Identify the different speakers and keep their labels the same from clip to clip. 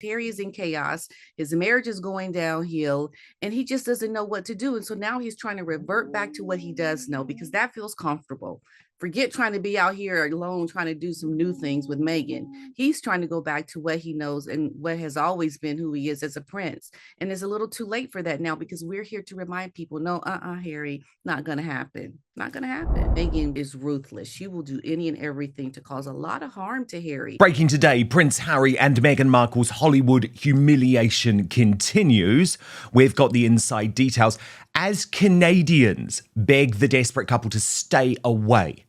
Speaker 1: Harry is in chaos. His marriage is going downhill, and he just doesn't know what to do. And so now he's trying to revert back to what he does know because that feels comfortable. Forget trying to be out here alone, trying to do some new things with Meghan. He's trying to go back to what he knows and what has always been who he is as a prince. And it's a little too late for that now because we're here to remind people no, Harry, not going to happen. Not going to happen. Meghan is ruthless. She will do any and everything to cause a lot of harm to Harry.
Speaker 2: Breaking today, Prince Harry and Meghan Markle's Hollywood humiliation continues. We've got the inside details as Canadians beg the desperate couple to stay away.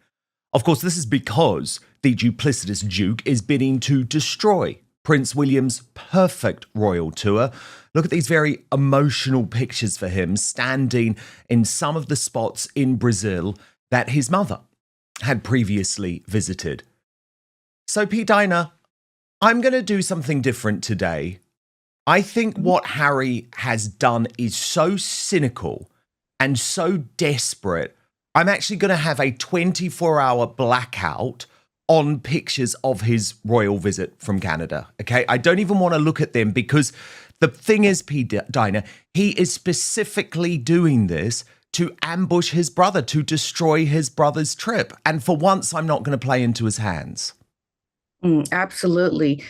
Speaker 2: Of course, this is because the duplicitous Duke is bidding to destroy Prince William's perfect royal tour. Look at these very emotional pictures for him standing in some of the spots in Brazil that his mother had previously visited. So, P. Dinah, I'm going to do something different today. I think what Harry has done is so cynical and so desperate. I'm actually going to have a 24-hour blackout on pictures of his royal visit from Canada. Okay, I don't even want to look at them because the thing is, P. Dinah, he is specifically doing this to ambush his brother, to destroy his brother's trip. And for once, I'm not going to play into his hands.
Speaker 1: Absolutely.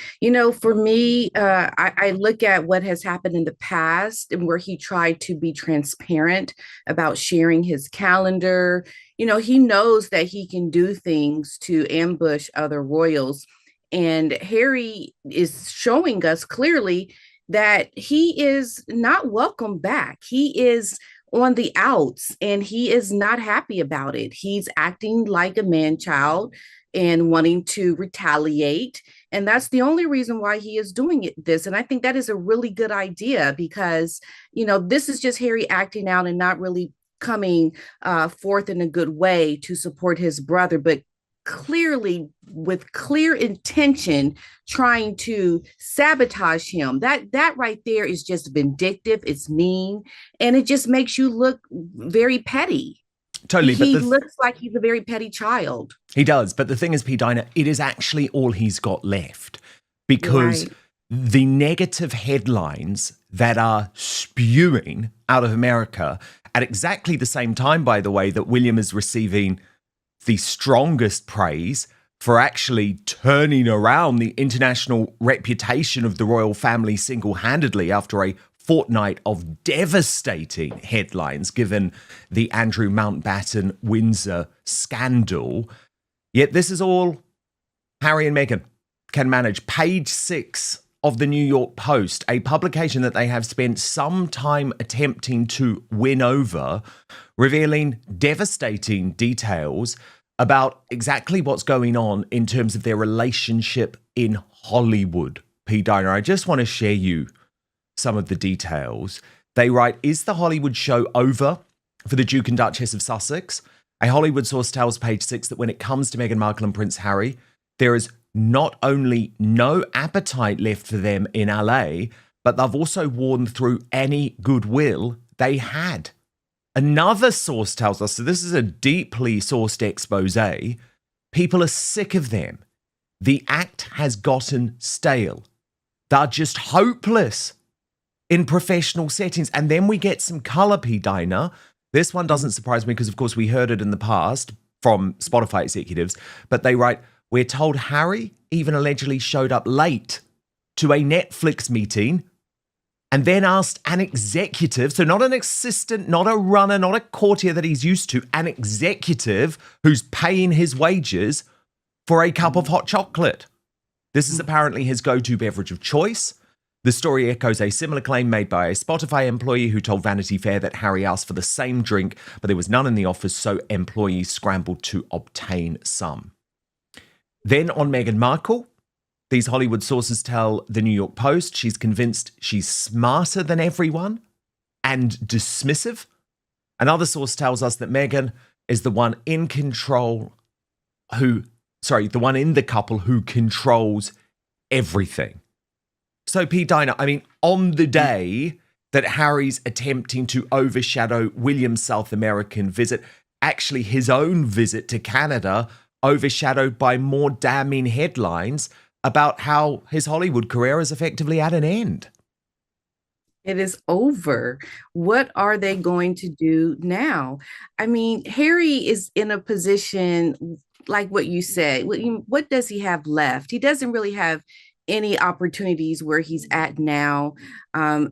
Speaker 1: For me, I look at what has happened in the past and where he tried to be transparent about sharing his calendar. He knows that he can do things to ambush other royals. And Harry is showing us clearly that he is not welcome back. He is on the outs and he is not happy about it. He's acting like a man child and wanting to retaliate. And that's the only reason why he is doing this. And I think that is a really good idea because, this is just Harry acting out and not really coming forth in a good way to support his brother, but clearly with clear intention trying to sabotage him. That right there is just vindictive. It's mean. And it just makes you look very petty.
Speaker 2: Totally.
Speaker 1: He looks like he's a very petty child.
Speaker 2: He does. But the thing is, P. Dinah, it is actually all he's got left because the negative headlines that are spewing out of America at exactly the same time, by the way, that William is receiving the strongest praise for actually turning around the international reputation of the royal family single-handedly after a fortnight of devastating headlines given the Andrew Mountbatten Windsor scandal. Yet this is all Harry and Meghan can manage. Page 6 of the New York Post, a publication that they have spent some time attempting to win over, revealing devastating details about exactly what's going on in terms of their relationship in Hollywood. P. Dinah, I just want to share you some of the details. They write, is the Hollywood show over for the Duke and Duchess of Sussex? A Hollywood source tells Page 6 that when it comes to Meghan Markle and Prince Harry, there is not only no appetite left for them in LA, but they've also worn through any goodwill they had. Another source tells us, so this is a deeply sourced expose, people are sick of them. The act has gotten stale. They're just hopeless in professional settings. And then we get some colour, P. Dinah. This one doesn't surprise me because, of course, we heard it in the past from Spotify executives. But they write, we're told Harry even allegedly showed up late to a Netflix meeting and then asked an executive, so not an assistant, not a runner, not a courtier that he's used to, an executive who's paying his wages for a cup of hot chocolate. This is apparently his go-to beverage of choice. The story echoes a similar claim made by a Spotify employee who told Vanity Fair that Harry asked for the same drink, but there was none in the office, so employees scrambled to obtain some. Then on Meghan Markle, these Hollywood sources tell the New York Post she's convinced she's smarter than everyone and dismissive. Another source tells us that Meghan is the one in the couple who controls everything. So, P. Dinah, I mean, on the day that Harry's attempting to overshadow William's South American visit, actually his own visit to Canada, overshadowed by more damning headlines, about how his Hollywood career is effectively at an end.
Speaker 1: It is over. What are they going to do now? I mean, Harry is in a position like what you said. What does he have left? He doesn't really have any opportunities where he's at now.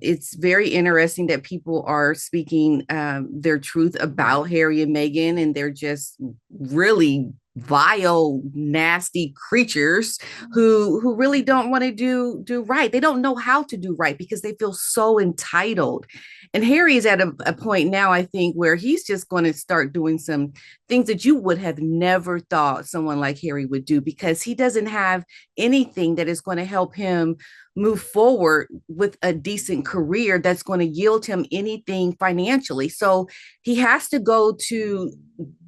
Speaker 1: It's very interesting that people are speaking their truth about Harry and Meghan, and they're just really vile, nasty creatures who really don't want to do right. They don't know how to do right because they feel so entitled. And Harry is at a point now, I think, where he's just going to start doing some things that you would have never thought someone like Harry would do, because he doesn't have anything that is going to help him move forward with a decent career that's going to yield him anything financially. So he has to go to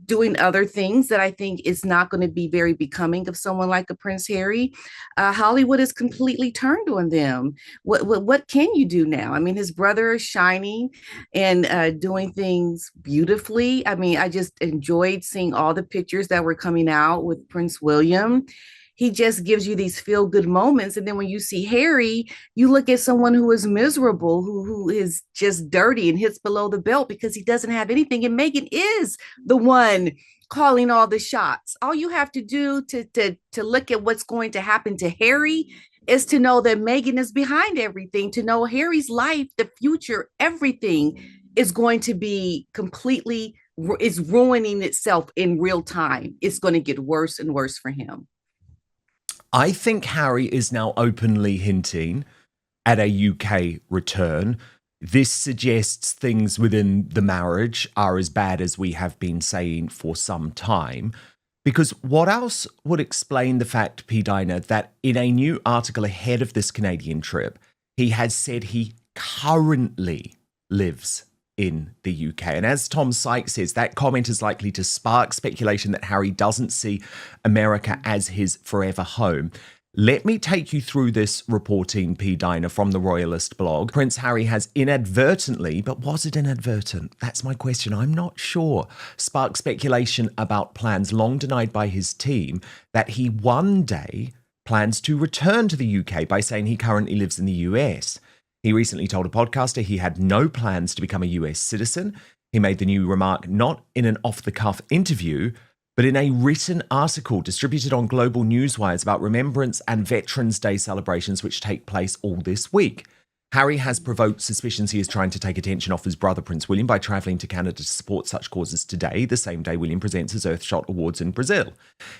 Speaker 1: doing other things that I think is not going to be very becoming of someone like a Prince Harry. Hollywood is completely turned on them. What can you do now? I mean, his brother is shining and doing things beautifully. I mean, I just enjoyed seeing all the pictures that were coming out with Prince William. He just gives you these feel good moments. And then when you see Harry, you look at someone who is miserable, who is just dirty and hits below the belt because he doesn't have anything. And Meghan is the one calling all the shots. All you have to do to look at what's going to happen to Harry is to know that Meghan is behind everything, to know Harry's life, the future, everything is going to be completely, is ruining itself in real time. It's going to get worse and worse for him.
Speaker 2: I think Harry is now openly hinting at a UK return. This suggests things within the marriage are as bad as we have been saying for some time. Because what else would explain the fact, P. Dinah, that in a new article ahead of this Canadian trip, he has said he currently lives in the UK. And as Tom Sykes says, that comment is likely to spark speculation that Harry doesn't see America as his forever home. Let me take you through this reporting, P. Dinah, from the Royalist blog. Prince Harry has inadvertently, but was it inadvertent? That's my question. I'm not sure. Sparked speculation about plans long denied by his team that he one day plans to return to the UK by saying he currently lives in the US. He recently told a podcaster he had no plans to become a US citizen. He made the new remark not in an off-the-cuff interview, but in a written article distributed on global newswires about Remembrance and Veterans Day celebrations which take place all this week. Harry has provoked suspicions he is trying to take attention off his brother Prince William by travelling to Canada to support such causes today, the same day William presents his Earthshot Awards in Brazil.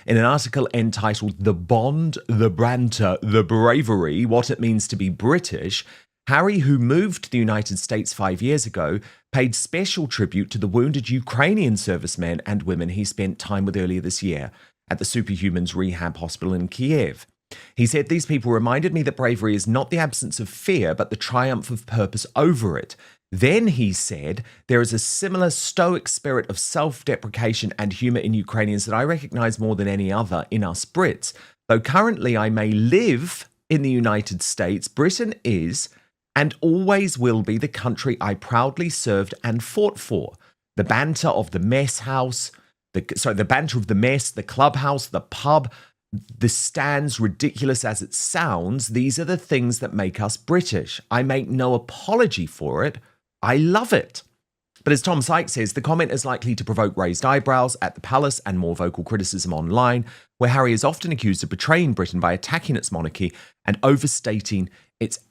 Speaker 2: In an article entitled The Bond, the Banter, the Bravery, What It Means to be British, Harry, who moved to the United States 5 years ago, paid special tribute to the wounded Ukrainian servicemen and women he spent time with earlier this year at the Superhumans Rehab Hospital in Kiev. He said, "These people reminded me that bravery is not the absence of fear, but the triumph of purpose over it." Then he said, "There is a similar stoic spirit of self-deprecation and humour in Ukrainians that I recognise more than any other in us Brits. Though currently I may live in the United States, Britain is and always will be the country I proudly served and fought for. The banter of the mess house, the banter of the mess, the clubhouse, the pub, the stands, ridiculous as it sounds, these are the things that make us British. I make no apology for it. I love it." But as Tom Sykes says, the comment is likely to provoke raised eyebrows at the palace and more vocal criticism online, where Harry is often accused of betraying Britain by attacking its monarchy and overstating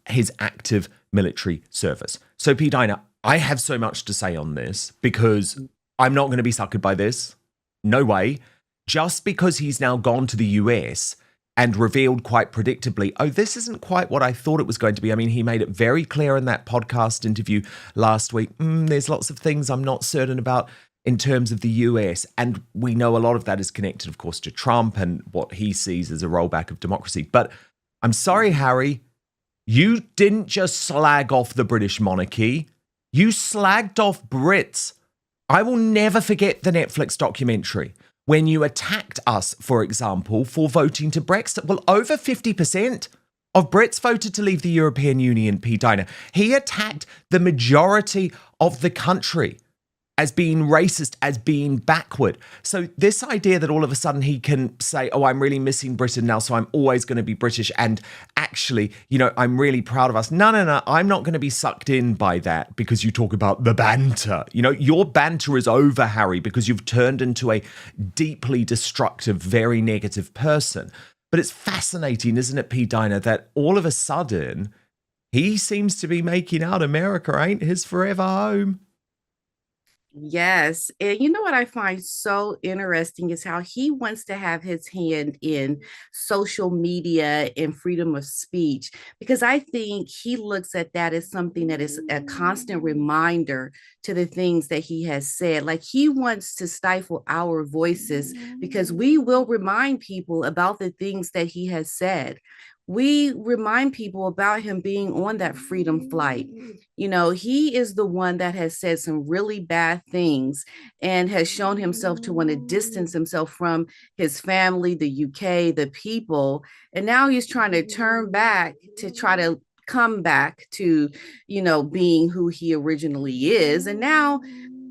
Speaker 2: his active military service. So, P. Dinah, I have so much to say on this because I'm not going to be suckered by this. No way. Just because he's now gone to the US and revealed quite predictably, oh, this isn't quite what I thought it was going to be. I mean, he made it very clear in that podcast interview last week. There's lots of things I'm not certain about in terms of the US. And we know a lot of that is connected, of course, to Trump and what he sees as a rollback of democracy. But I'm sorry, Harry, you didn't just slag off the British monarchy. You slagged off Brits. I will never forget the Netflix documentary when you attacked us, for example, for voting to Brexit. Well, over 50% of Brits voted to leave the European Union, P. Dinah. He attacked the majority of the country. as being racist, as being backward. So this idea that all of a sudden he can say, oh, I'm really missing Britain now, so I'm always going to be British. And actually, I'm really proud of us. No, no, no, I'm not going to be sucked in by that because you talk about the banter. Your banter is over, Harry, because you've turned into a deeply destructive, very negative person. But it's fascinating, isn't it, P. Diner, that all of a sudden he seems to be making out America ain't his forever home.
Speaker 1: Yes. And you know what I find so interesting is how he wants to have his hand in social media and freedom of speech, because I think he looks at that as something that is a constant reminder to the things that he has said. Like he wants to stifle our voices because we will remind people about the things that he has said. We remind people about him being on that freedom flight. He is the one that has said some really bad things and has shown himself to want to distance himself from his family, the UK, the people. And now he's trying to turn back to try to come back to, being who he originally is. And now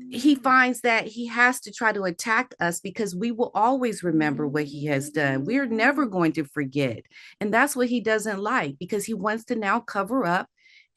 Speaker 1: he finds that he has to try to attack us because we will always remember what he has done. We're never going to forget. And that's what he doesn't like, because he wants to now cover up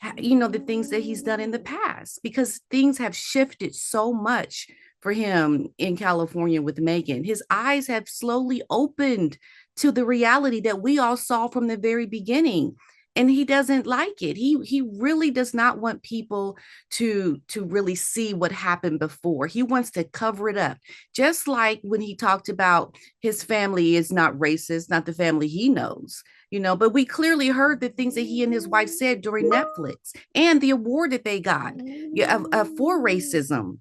Speaker 1: the things that he's done in the past, because things have shifted so much for him in California with Meghan. His eyes have slowly opened to the reality that we all saw from the very beginning, and he doesn't like it. He really does not want people to really see what happened before. He wants to cover it up, just like when he talked about his family is not racist, not the family he knows. But we clearly heard the things that he and his wife said during Netflix and the award that they got, yeah, for racism.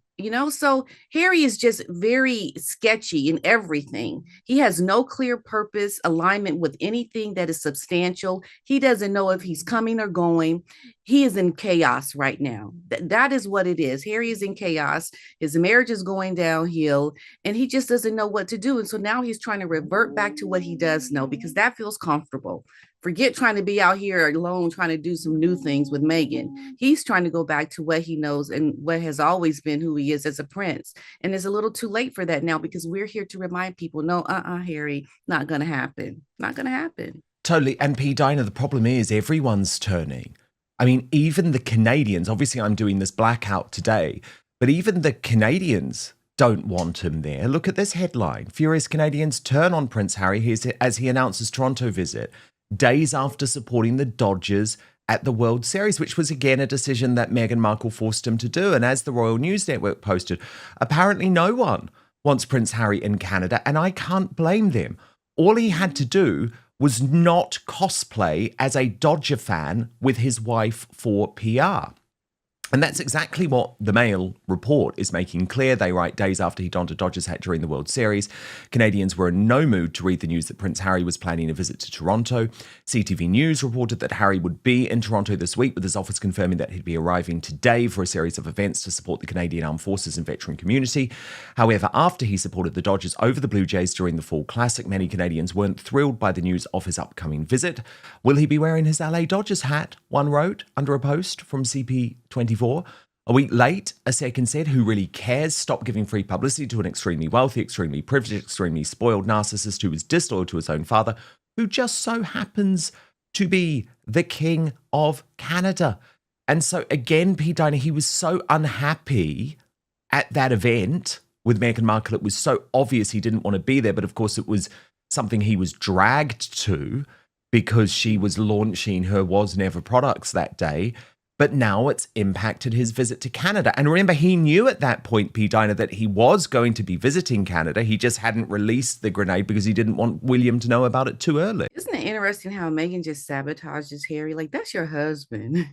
Speaker 1: So Harry is just very sketchy in everything. He has no clear purpose, alignment with anything that is substantial. He doesn't know if he's coming or going. He is in chaos right now. That is what it is. Harry is in chaos. His marriage is going downhill, and he just doesn't know what to do. And so now he's trying to revert back to what he does know, because that feels comfortable. Forget trying to be out here alone, trying to do some new things with Meghan. He's trying to go back to what he knows and what has always been who he is as a prince. And it's a little too late for that now, because we're here to remind people, no, Harry, not going to happen. Not going to happen.
Speaker 2: Totally. And P. Diner, the problem is everyone's turning. I mean, even the Canadians, obviously I'm doing this blackout today, but even the Canadians don't want him there. Look at this headline. Furious Canadians turn on Prince Harry as he announces Toronto visit, days after supporting the Dodgers at the World Series, which was again a decision that Meghan Markle forced him to do. And as the Royal News Network posted, apparently no one wants Prince Harry in Canada, and I can't blame them. All he had to do was not cosplay as a Dodger fan with his wife for PR. And that's exactly what the Mail report is making clear. They write, days after he donned a Dodgers hat during the World Series, Canadians were in no mood to read the news that Prince Harry was planning a visit to Toronto. CTV News reported that Harry would be in Toronto this week, with his office confirming that he'd be arriving today for a series of events to support the Canadian Armed Forces and veteran community. However, after he supported the Dodgers over the Blue Jays during the Fall Classic, many Canadians weren't thrilled by the news of his upcoming visit. Will he be wearing his LA Dodgers hat? One wrote under a post from CP24. A week late, a second said, who really cares? Stop giving free publicity to an extremely wealthy, extremely privileged, extremely spoiled narcissist who is disloyal to his own father, who just so happens to be the King of Canada. And so again, P. Diner, he was so unhappy at that event with Meghan Markle. It was so obvious he didn't want to be there. But of course, it was something he was dragged to because she was launching her Was Never products that day. But now it's impacted his visit to Canada. And remember, he knew at that point, P. Diner, that he was going to be visiting Canada. He just hadn't released the grenade because he didn't want William to know about it too early.
Speaker 1: Isn't it interesting how Meghan just sabotages Harry? Like, that's your husband.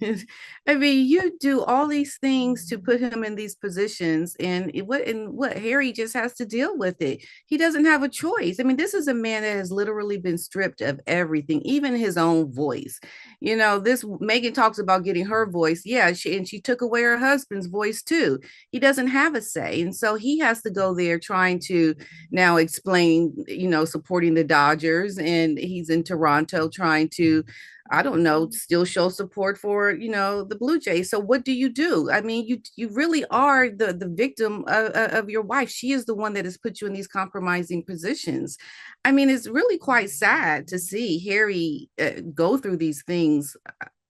Speaker 1: I mean, you do all these things to put him in these positions, and what Harry just has to deal with it. He doesn't have a choice. I mean, this is a man that has literally been stripped of everything, even his own voice. This Meghan talks about getting her voice. Yeah, she took away her husband's voice too. He doesn't have a say. And so he has to go there trying to now explain, supporting the Dodgers. And he's in Toronto trying to I don't know, still show support for, the Blue Jays. So what do you do? I mean, you really are the victim of your wife. She is the one that has put you in these compromising positions. I mean, it's really quite sad to see Harry go through these things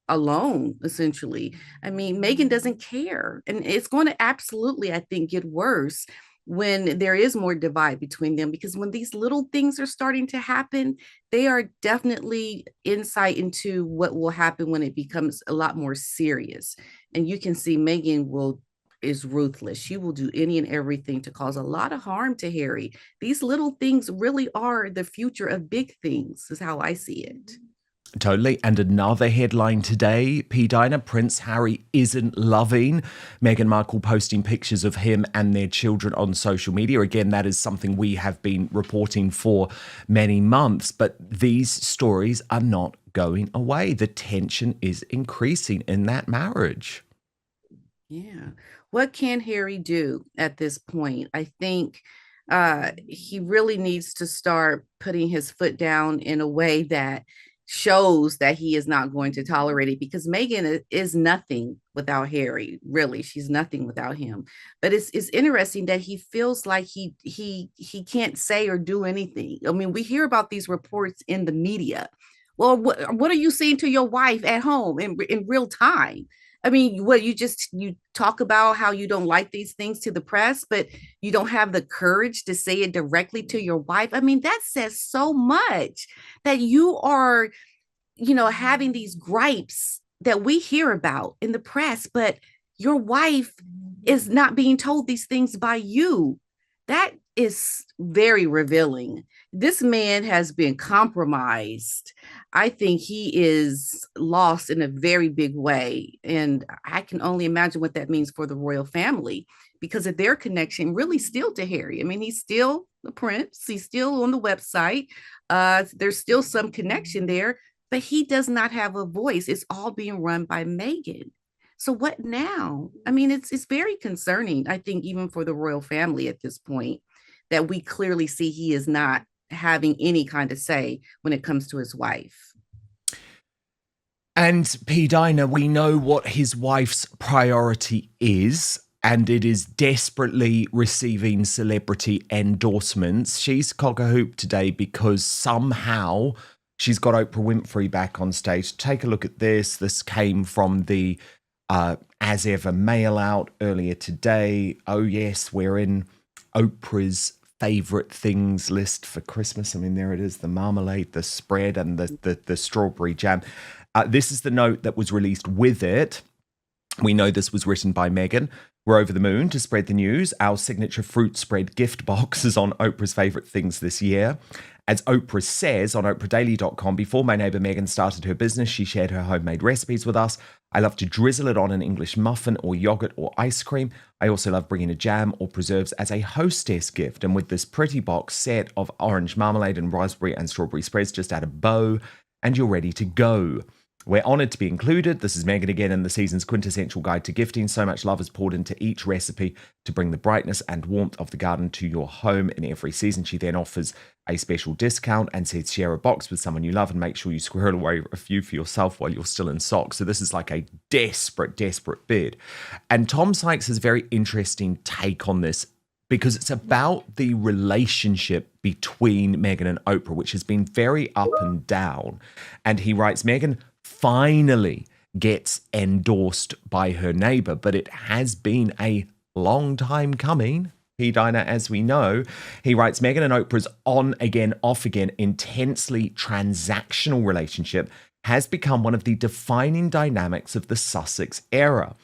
Speaker 1: alone, essentially. I mean, Meghan doesn't care. And it's going to absolutely, I think, get worse when there is more divide between them, because when these little things are starting to happen, they are definitely insight into what will happen when it becomes a lot more serious. And you can see Meghan will is ruthless. She will do any and everything to cause a lot of harm to Harry. These little things really are the future of big things, is how I see it.
Speaker 2: Totally. And another headline today, P. Dina, Prince Harry isn't loving Meghan Markle posting pictures of him and their children on social media. Again, that is something we have been reporting for many months, but these stories are not going away. The tension is increasing in that marriage.
Speaker 1: Yeah. What can Harry do at this point? I think he really needs to start putting his foot down in a way that shows that he is not going to tolerate it, because Meghan is nothing without Harry. Really, she's nothing without him. But it's interesting that he feels like he can't say or do anything. I mean, we hear about these reports in the media. Well, what are you saying to your wife at home in real time? I mean, what you talk about how you don't like these things to the press, but you don't have the courage to say it directly to your wife. I mean, that says so much, that you are, having these gripes that we hear about in the press, but your wife is not being told these things by you. That is very revealing. This man has been compromised. I think he is lost in a very big way. And I can only imagine what that means for the royal family, because of their connection really still to Harry. I mean, he's still the prince, he's still on the website. There's still some connection there, but he does not have a voice. It's all being run by Meghan. So what now? I mean, it's very concerning, I think, even for the royal family at this point, that we clearly see he is not having any kind of say when it comes to his wife.
Speaker 2: And P. Dina, we know what his wife's priority is, and it is desperately receiving celebrity endorsements. She's cock a hoop today because somehow she's got Oprah Winfrey back on stage. Take a look at this. This came from the As Ever mail out earlier today. Oh, yes, we're in Oprah's favorite things list for Christmas. I mean, there it is, the marmalade, the spread, and the strawberry jam. This is the note that was released with it. We know this was written by Meghan. We're over the moon to spread the news. Our signature fruit spread gift box is on Oprah's favorite things this year. As Oprah says on oprahdaily.com, before my neighbor Meghan started her business, she shared her homemade recipes with us. I love to drizzle it on an English muffin or yogurt or ice cream. I also love bringing a jam or preserves as a hostess gift. And with this pretty box set of orange marmalade and raspberry and strawberry spreads, just add a bow and you're ready to go. We're honoured to be included. This is Meghan again in the season's quintessential guide to gifting. So much love is poured into each recipe to bring the brightness and warmth of the garden to your home in every season. She then offers a special discount and says share a box with someone you love and make sure you squirrel away a few for yourself while you're still in socks. So this is like a desperate bid. And Tom Sykes has a very interesting take on this, because it's about the relationship between Meghan and Oprah, which has been very up and down. And he writes, Meghan finally gets endorsed by her neighbor, but it has been a long time coming. P. Dina, as we know, he writes, Meghan and Oprah's on again, off again, intensely transactional relationship has become one of the defining dynamics of the Sussex era.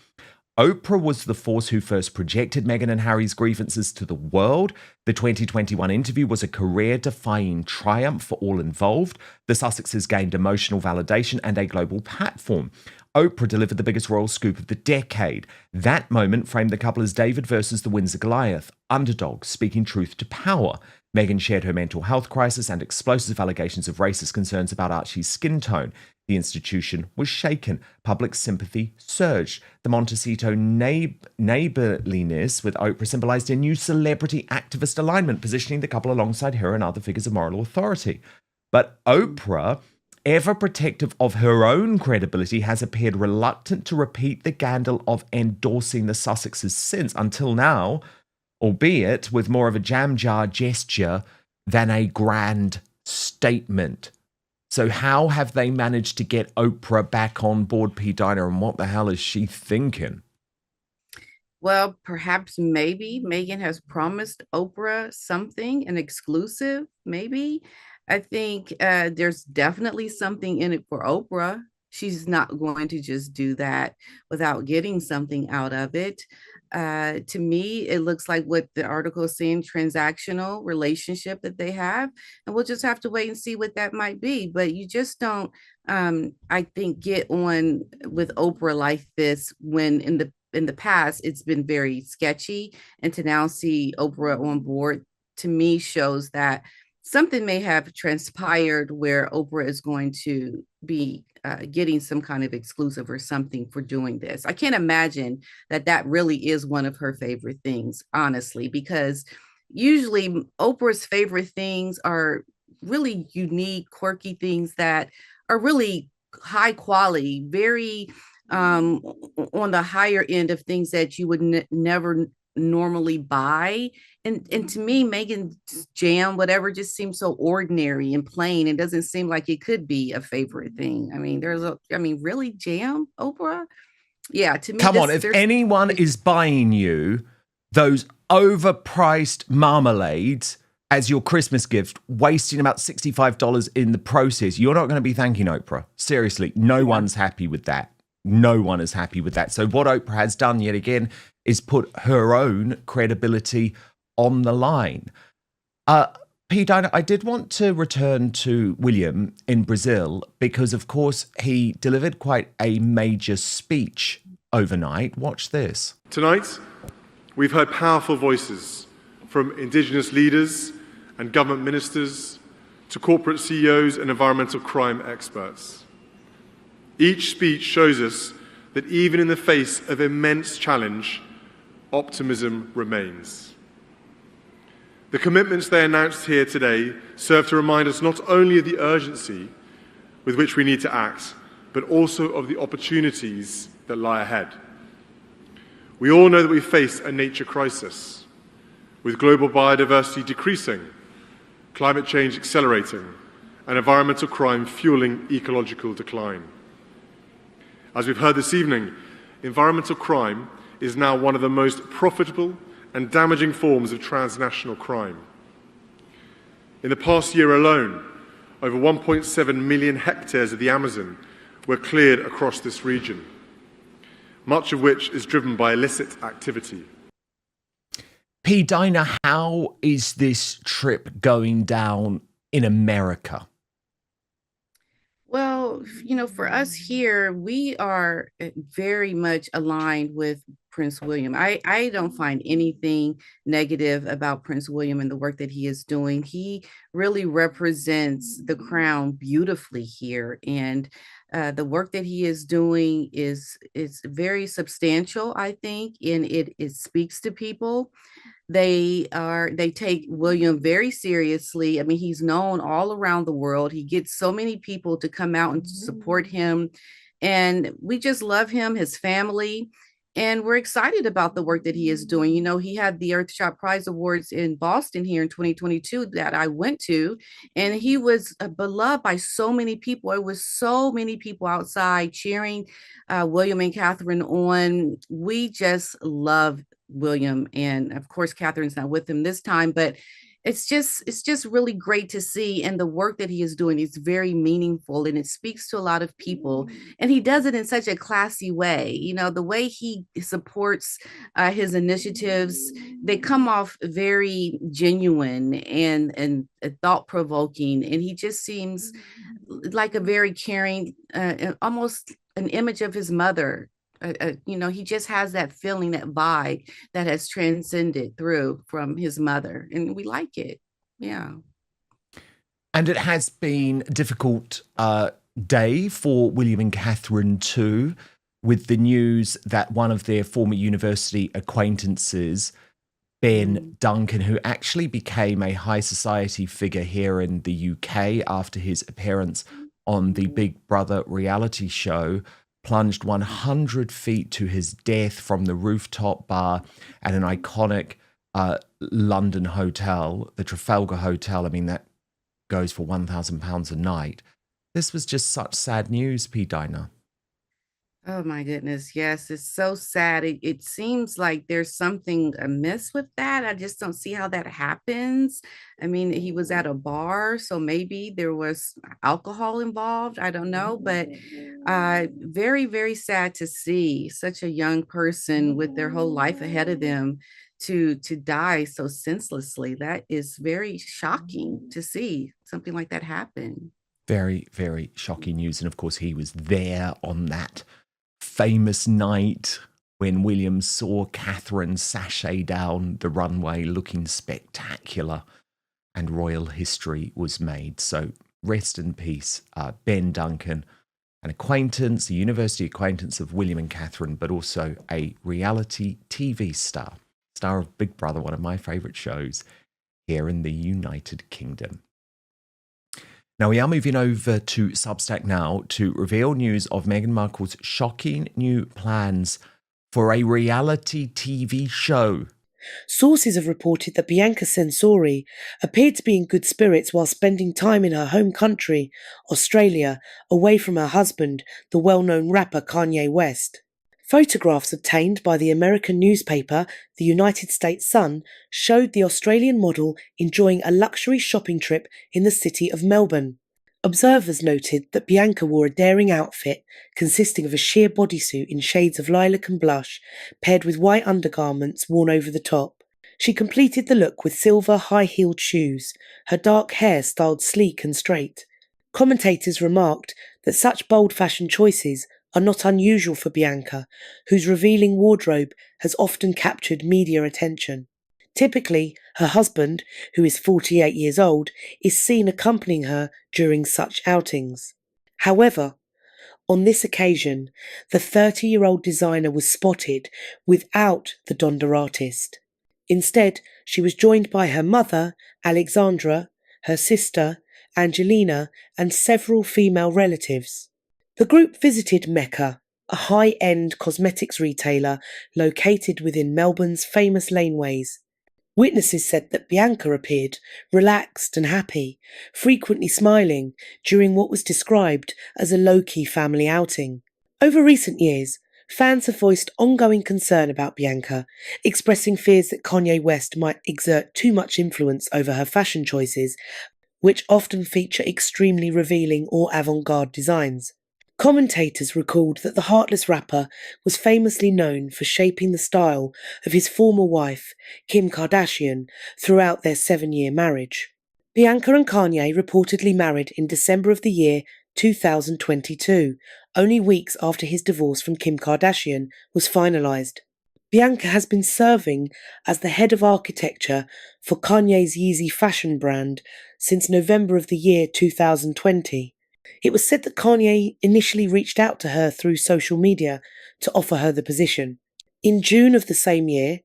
Speaker 2: Oprah was the force who first projected Meghan and Harry's grievances to the world. The 2021 interview was a career-defying triumph for all involved. The Sussexes gained emotional validation and a global platform. Oprah delivered the biggest royal scoop of the decade. That moment framed the couple as David versus the Windsor Goliath, underdogs speaking truth to power. Meghan shared her mental health crisis and explosive allegations of racist concerns about Archie's skin tone. The institution was shaken. Public sympathy surged. The Montecito neighborliness with Oprah symbolized a new celebrity activist alignment, positioning the couple alongside her and other figures of moral authority. But Oprah ever protective of her own credibility, has appeared reluctant to repeat the scandal of endorsing the Sussexes since, until now, albeit with more of a jam jar gesture than a grand statement. So how have they managed to get Oprah back on board, P. Diner, and what the hell is she thinking?
Speaker 1: Well, perhaps maybe Meghan has promised Oprah something, an exclusive, maybe. I think there's definitely something in it for Oprah. She's not going to just do that without getting something out of it. To me, it looks like what the article is saying, transactional relationship that they have. And we'll just have to wait and see what that might be. But you just don't, I think, get on with Oprah like this when in the past it's been very sketchy, and to now see Oprah on board, to me, shows that something may have transpired where Oprah is going to be getting some kind of exclusive or something for doing this. I can't imagine that that really is one of her favorite things, honestly, because usually Oprah's favorite things are really unique, quirky things that are really high quality, very um on the higher end of things that you would never normally buy. And to me, Megan's jam, whatever, just seems so ordinary and plain. It doesn't seem like it could be a favorite thing. I mean, really, jam, Oprah? Yeah, to me,
Speaker 2: Come on,
Speaker 1: this
Speaker 2: if
Speaker 1: there's
Speaker 2: anyone is buying you those overpriced marmalades as your Christmas gift, wasting about $65 in the process, you're not going to be thanking Oprah. Seriously, no
Speaker 1: yeah.
Speaker 2: one's happy with that. No one is happy with that. So what Oprah has done yet again is put her own credibility on the line. Uh, P. Dinah, I did want to return to William in Brazil because, of course, he delivered quite a major speech overnight. Watch this.
Speaker 3: Tonight, we've heard powerful voices from Indigenous leaders and government ministers to corporate CEOs and environmental crime experts. Each speech shows us that even in the face of immense challenge, optimism remains. The commitments they announced here today serve to remind us not only of the urgency with which we need to act, but also of the opportunities that lie ahead. We all know that we face a nature crisis, with global biodiversity decreasing, climate change accelerating, and environmental crime fueling ecological decline. As we've heard this evening, environmental crime is now one of the most profitable and damaging forms of transnational crime. In the past year alone, over 1.7 million hectares of the Amazon were cleared across this region, much of which is driven by illicit activity.
Speaker 2: P. Dinah, how is this trip going down in America?
Speaker 1: Well, for us here, we are very much aligned with Prince William. I don't find anything negative about Prince William and the work that he is doing. He really represents the crown beautifully here. And the work that he is doing is very substantial, I think, and it speaks to people. They take William very seriously. I mean, he's known all around the world. He gets so many people to come out and support him, and we just love him, his family, and we're excited about the work that he is doing. He had the Earthshot Prize Awards in Boston here in 2022 that I went to, and he was beloved by so many people. It was so many people outside cheering William and Catherine on. We just love William, and of course Catherine's not with him this time, but it's just really great to see. And the work that he is doing is very meaningful, and it speaks to a lot of people, and he does it in such a classy way. The way he supports his initiatives, they come off very genuine and thought-provoking, and he just seems like a very caring, almost an image of his mother. He just has that feeling, that vibe that has transcended through from his mother, and we like it. Yeah.
Speaker 2: And it has been a difficult day for William and Catherine too, with the news that one of their former university acquaintances, Ben Duncan, who actually became a high society figure here in the UK after his appearance on the Big Brother reality show, plunged 100 feet to his death from the rooftop bar at an iconic London hotel, the Trafalgar Hotel. I mean, that goes for £1,000 a night. This was just such sad news, P. Dinah.
Speaker 1: Oh my goodness. Yes, it's so sad. It seems like there's something amiss with that. I just don't see how that happens. I mean, he was at a bar, so maybe there was alcohol involved. I don't know, but very, very sad to see such a young person with their whole life ahead of them to die so senselessly. That is very shocking to see something like that happen.
Speaker 2: Very, very shocking news. And of course, he was there on that famous night when William saw Catherine sashay down the runway looking spectacular, and royal history was made. So rest in peace, Ben Duncan, an acquaintance, a university acquaintance of William and Catherine, but also a reality TV star of Big Brother, one of my favourite shows here in the United Kingdom. Now, we are moving over to Substack now to reveal news of Meghan Markle's shocking new plans for a reality TV show.
Speaker 4: Sources have reported that Bianca Censori appeared to be in good spirits while spending time in her home country, Australia, away from her husband, the well-known rapper Kanye West. Photographs obtained by the American newspaper, the United States Sun, showed the Australian model enjoying a luxury shopping trip in the city of Melbourne. Observers noted that Bianca wore a daring outfit consisting of a sheer bodysuit in shades of lilac and blush, paired with white undergarments worn over the top. She completed the look with silver high-heeled shoes, her dark hair styled sleek and straight. Commentators remarked that such bold fashion choices are not unusual for Bianca, whose revealing wardrobe has often captured media attention. Typically, her husband, who is 48 years old, is seen accompanying her during such outings. However, on this occasion, the 30-year-old designer was spotted without the Donda artist. Instead, she was joined by her mother, Alexandra, her sister, Angelina, and several female relatives. The group visited Mecca, a high-end cosmetics retailer located within Melbourne's famous laneways. Witnesses said that Bianca appeared relaxed and happy, frequently smiling during what was described as a low-key family outing. Over recent years, fans have voiced ongoing concern about Bianca, expressing fears that Kanye West might exert too much influence over her fashion choices, which often feature extremely revealing or avant-garde designs. Commentators recalled that the heartless rapper was famously known for shaping the style of his former wife, Kim Kardashian, throughout their 7-year marriage. Bianca and Kanye reportedly married in December of the year 2022, only weeks after his divorce from Kim Kardashian was finalised. Bianca has been serving as the head of architecture for Kanye's Yeezy fashion brand since November of the year 2020. It was said that Kanye initially reached out to her through social media to offer her the position. In June of the same year,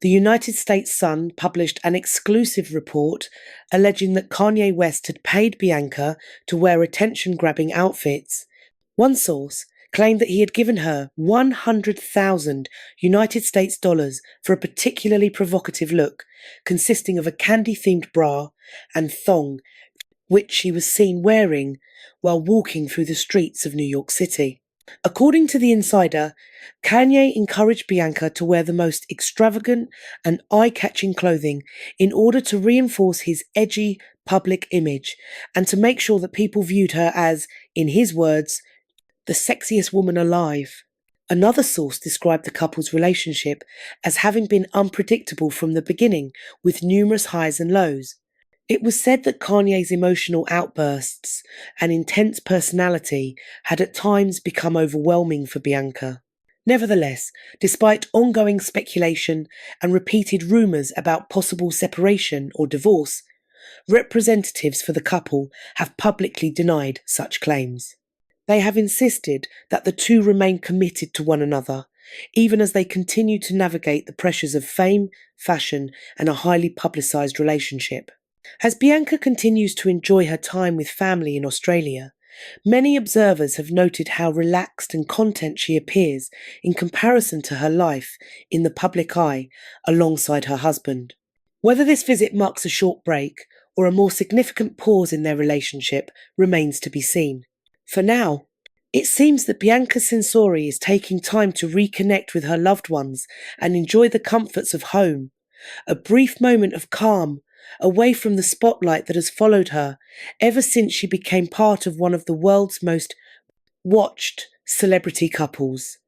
Speaker 4: the United States Sun published an exclusive report alleging that Kanye West had paid Bianca to wear attention-grabbing outfits. One source claimed that he had given her 100,000 United States dollars for a particularly provocative look, consisting of a candy-themed bra and thong, which she was seen wearing while walking through the streets of New York City. According to The Insider, Kanye encouraged Bianca to wear the most extravagant and eye-catching clothing in order to reinforce his edgy public image and to make sure that people viewed her as, in his words, the sexiest woman alive. Another source described the couple's relationship as having been unpredictable from the beginning, with numerous highs and lows. It was said that Kanye's emotional outbursts and intense personality had at times become overwhelming for Bianca. Nevertheless, despite ongoing speculation and repeated rumours about possible separation or divorce, representatives for the couple have publicly denied such claims. They have insisted that the two remain committed to one another, even as they continue to navigate the pressures of fame, fashion, and a highly publicised relationship. As Bianca continues to enjoy her time with family in Australia, Many observers have noted how relaxed and content she appears in comparison to her life in the public eye alongside her husband. Whether this visit marks a short break or a more significant pause in their relationship remains to be seen. For now, it seems that Bianca Censori is taking time to reconnect with her loved ones and enjoy the comforts of home, a brief moment of calm away from the spotlight that has followed her ever since she became part of one of the world's most watched celebrity couples.